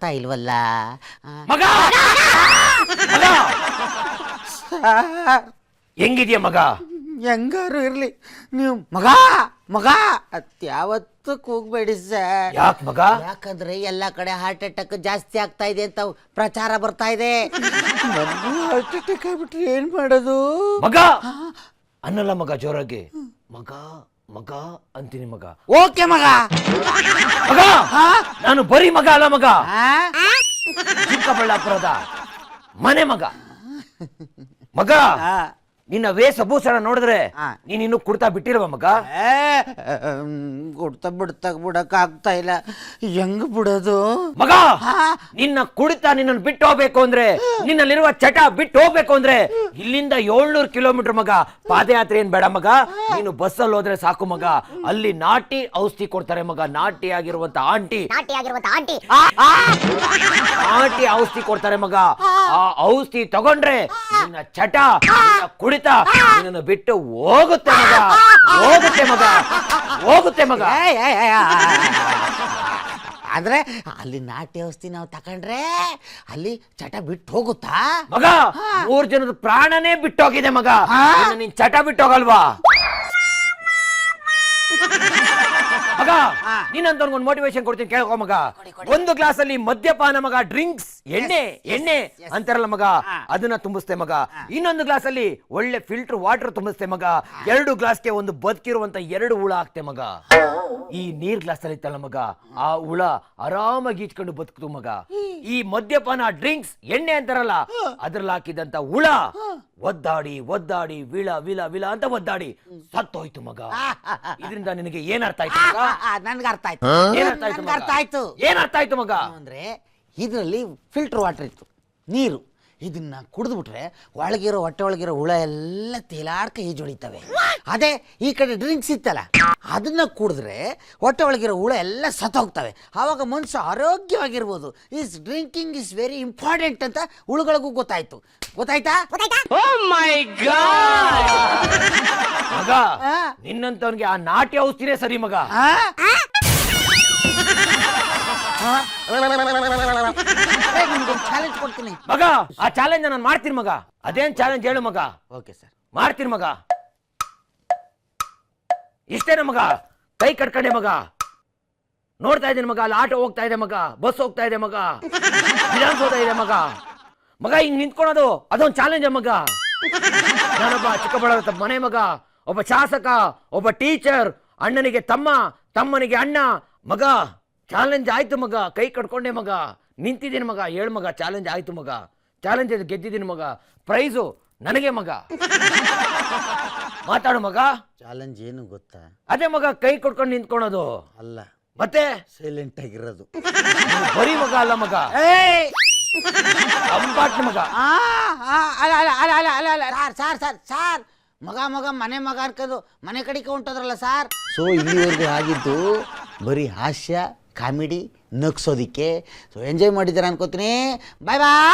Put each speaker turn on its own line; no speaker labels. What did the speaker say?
ಇಲ್ವಲ್ಲ
ಮಗ ಮಗ ಹೆಂಗಿದ್ಯಾ ಮಗ?
ಹೆಂಗಾರು ಇರ್ಲಿ ನೀವು ಮಗ ಮಗ ಅತ್ಯಾವತ್ತು ಕೂಗ್ಬೇಡಿ ಸರ್.
ಯಾಕೆ ಮಗ?
ಯಾಕಂದ್ರೆ ಎಲ್ಲ ಕಡೆ ಹಾರ್ಟ್ ಅಟ್ಯಾಕ್ ಜಾಸ್ತಿ ಆಗ್ತಾ ಇದೆ ಅಂತ ಪ್ರಚಾರ ಬರ್ತಾ ಇದೆ. ಹಾರ್ಟ್ ಅಟ್ಯಾಕ್ ಆಗ್ಬಿಟ್ರೆ ಏನ್ ಮಾಡೋದು
ಮಗ? ಅನ್ನಲ್ಲ ಮಗ ಜೋರಾಗಿ. ಮಗ ಮಗ ಅಂತೀನಿ ಮಗ.
ಓಕೆ ಮಗ.
ಮಗ ನಾನು ಬರೀ ಮಗ ಅಲ್ಲ ಮಗ, ಚಿಕ್ಕಬಳ್ಳಾಪುರದ ಮನೆ ಮಗ. ಮಗ ನಿನ್ನ ವೇಷಭೂಷಣ ನೋಡಿದ್ರೆ ನೀನ್ ಇನ್ನು ಕುಡ್ತಾ ಬಿಟ್ಟಿಲ್ವ ಮಗ?
ಕುಡ್ತಾ ಬಿಡಕ್ ಆಗ್ತಾ ಇಲ್ಲ, ಹೆಂಗ್ ಬಿಡೋದು
ಮಗ? ನಿನ್ನ ಕುಡಿತ ನಿನ್ನ ಬಿಟ್ಟು ಹೋಗ್ಬೇಕು ಅಂದ್ರೆ, ನಿನ್ನಲ್ಲಿರುವ ಚಟ ಬಿಟ್ಟು ಹೋಗ್ಬೇಕು ಅಂದ್ರೆ ಇಲ್ಲಿಂದ 700 ಕಿಲೋಮೀಟರ್ ಮಗ ಪಾದಯಾತ್ರೆ ಏನ್ ಬೇಡ ಮಗ. ನೀನು ಬಸ್ಸಲ್ಲಿ ಹೋದ್ರೆ ಸಾಕು ಮಗ. ಅಲ್ಲಿ ನಾಟಿ ಔಷಧಿ ಕೊಡ್ತಾರೆ ಮಗ. ನಾಟಿ ಆಗಿರುವಂತ ಆಂಟಿ ಔಷಧಿ ಕೊಡ್ತಾರೆ ಮಗ. ಆ ಔಷಧಿ ತಗೊಂಡ್ರೆ ನಿನ್ನ ಚಟ ಕುಡಿತ ನಿನ್ನನ್ನು ಬಿಟ್ಟು ಹೋಗುತ್ತೆ ಮಗ. ಹೋಗುತ್ತೆ ಮಗ, ಹೋಗುತ್ತೆ ಮಗ.
ಅಂದ್ರೆ ಅಲ್ಲಿ ನಾಟಿ ಔಷಧಿ ನಾವು ತಕೊಂಡ್ರೆ ಅಲ್ಲಿ ಚಟ ಬಿಟ್ಟು ಹೋಗುತ್ತಾ
ಮಗ? 3 ಜನದ ಪ್ರಾಣನೇ ಬಿಟ್ಟೋಗಿದೆ ಮಗ. ನಿನ್ ಚಟ ಬಿಟ್ಟೋಗಲ್ವಾ ಮಗ? ನೀನಂತ ಮೋಟಿವೇಶನ್ ಕೊಡ್ತೀನಿ ಕೇಳ್ಕೊ ಮಗ. ಒಂದು ಗ್ಲಾಸ್ ಅಲ್ಲಿ ಮದ್ಯಪಾನ ಮಗ, ಡ್ರಿಂಕ್ಸ್, ಎಣ್ಣೆ ಅಂತಾರಲ್ಲ ಮಗ, ಅದನ್ನ ತುಂಬಿಸ್ತೆ ಮಗ. ಇನ್ನೊಂದು ಗ್ಲಾಸ್ ಅಲ್ಲಿ ಒಳ್ಳೆ ಫಿಲ್ಟರ್ ವಾಟರ್ ತುಂಬಿಸ್ತೆ ಮಗ. 2 ಗ್ಲಾಸ್ಗೆ ಒಂದು ಬದುಕಿರುವಂತ 2 ಹುಳ ಹಾಕ್ತೆ ಮಗ. ಈ ನೀರ್ ಗ್ಲಾಸ್ ಅಲ್ಲಿ ಇತ್ತಲ್ಲ ಮಗ, ಆ ಹುಳ ಆರಾಮಾಗಿ ಈಚ್ಕೊಂಡು ಬದುಕ್ತು ಮಗ. ಈ ಮದ್ಯಪಾನ, ಡ್ರಿಂಕ್ಸ್, ಎಣ್ಣೆ ಅಂತಾರಲ್ಲ, ಅದ್ರಲ್ಲಿ ಹಾಕಿದಂತ ಹುಳ ಒದ್ದಾಡಿ ಒದ್ದಾಡಿ ವಿಳ ವಿಲ ವಿಲ ಅಂತ ಒದ್ದಾಡಿ ಸತ್ತೋಯ್ತು ಮಗ. ಇದರಿಂದ ನಿನಗೆ ಏನ್ ಅರ್ಥ ಆಯ್ತು ಮಗ?
ನನ್ಗೆ ಅರ್ಥ ಆಯ್ತು.
ಏನ್ ಅರ್ಥ ಆಯ್ತು ಮಗ?
ಅಂದ್ರೆ ಇದರಲ್ಲಿ ಫಿಲ್ಟರ್ ವಾಟರ್ ಇತ್ತು, ನೀರು. ಇದನ್ನ ಕುಡಿದ್ಬಿಟ್ರೆ ಒಳಗಿರೋ ಹೊಟ್ಟೆ ಒಳಗಿರೋ ಹುಳ ಎಲ್ಲ ತೇಲಾಡ್ಕ ಈಜೊಳಿತವೆ. ಅದೇ ಈ ಕಡೆ ಡ್ರಿಂಕ್ಸ್ ಇತ್ತಲ್ಲ, ಅದನ್ನ ಕುಡಿದ್ರೆ ಹೊಟ್ಟೆ ಒಳಗಿರೋ ಹುಳ ಎಲ್ಲ ಸತ್ತೋಗ್ತವೆ. ಆವಾಗ ಮನುಷ್ಯ ಆರೋಗ್ಯವಾಗಿರ್ಬೋದು. Is drinking is very important ಅಂತ ಹುಳುಗಳಿಗೂ ಗೊತ್ತಾಯ್ತು. ಗೊತ್ತಾಯ್ತಾ?
ಮಗ ನಿನ್ನಂತವನ್ಗೆ ಆ ನಾಟಿ ಔಷಧಿನೇ ಸರಿ ಮಗ.
ಚಾಲೆಂಜ್ ಕೊಡ್ತೀನಿ
ಮಗ. ಆ ಚಾಲೆಂಜ್ ನಾನು ಮಾಡ್ತೀನಿ ಮಗ. ಅದೇನ್ ಚಾಲೆಂಜ್ ಹೇಳು ಮಗ?
ಓಕೆ ಸರ್,
ಮಾಡ್ತೀನಿ ಮಗ. ಇಷ್ಟೇನ ಮಗ? ಕೈ ಕಟ್ಕೊಂಡೆ ಮಗ. ನೋಡ್ತಾ ಇದ್ದೀನಿ ಮಗ, ಅಲ್ಲಿ ಆಟೋ ಹೋಗ್ತಾ ಇದೆ ಮಗ, ಬಸ್ ಹೋಗ್ತಾ ಇದೆ ಮಗ, ವಿಧಾನಸೌಧ ಇದೆ ಮಗ. ಮಗ ಹಿಂಗ್ ನಿಂತ್ಕೊಳೋದು ಅದೊಂದು ಚಾಲೆಂಜ್ ಮಗ. ನಾನೊಬ್ಬ ಚಿಕ್ಕಬಳ್ಳಾಪುರದ ಮನೆ ಮಗ, ಒಬ್ಬ ಶಾಸಕ, ಒಬ್ಬ ಟೀಚರ್, ಅಣ್ಣನಿಗೆ ತಮ್ಮ, ತಮ್ಮನಿಗೆ ಅಣ್ಣ. ಮಗ ಚಾಲೆಂಜ್ ಆಯ್ತು ಮಗ. ಕೈ ಕಟ್ಕೊಂಡೆ ಮಗ, ನಿಂತಿದ್ದೀನಿ ಮಗ. ಹೇಳು ಮಗ, ಚಾಲೆಂಜ್ ಆಯ್ತು ಮಗ. ಚಾಲೆಂಜ್ ಗೆದ್ದಿದ್ದೀನಿ ಮಗ. ಪ್ರೈಸು ನನಗೆ ಮಗ. ಮಾತಾಡು ಮಗ.
ಚಾಲೆಂಜ್ ಏನು ಗೊತ್ತಾ?
ಅದೇ ಮಗ, ಕೈ ಕೊಟ್ಕೊಂಡು ನಿಂತ್ಕೊಳೋದು
ಅಲ್ಲ,
ಮತ್ತೆ
ಸೈಲೆಂಟ್ ಆಗಿರೋದು.
ಬರೀ ಮಗ ಅಲ್ಲ ಮಗ, ಅಂಬಾಟ್ ಮಗ.
ಸಾರ್ ಮಗ ಮಗ ಮನೆ ಮಗ ಅನ್ಕೋದು ಮನೆ ಕಡೆಗೆ ಹೊಂಟೋದ್ರಲ್ಲ ಸಾರ್. ಸೊ ಇಲ್ಲಿವರೆಗೂ ಆಗಿದ್ದು ಬರೀ ಹಾಸ್ಯ, ಕಾಮಿಡಿ, ನಗ್ಸೋದಿಕ್ಕೆ. ಸೊ ಎಂಜಾಯ್ ಮಾಡಿದ್ದೀರಾ ಅನ್ಕೋತೀನಿ. ಬಾಯ್ ಬಾಯ್.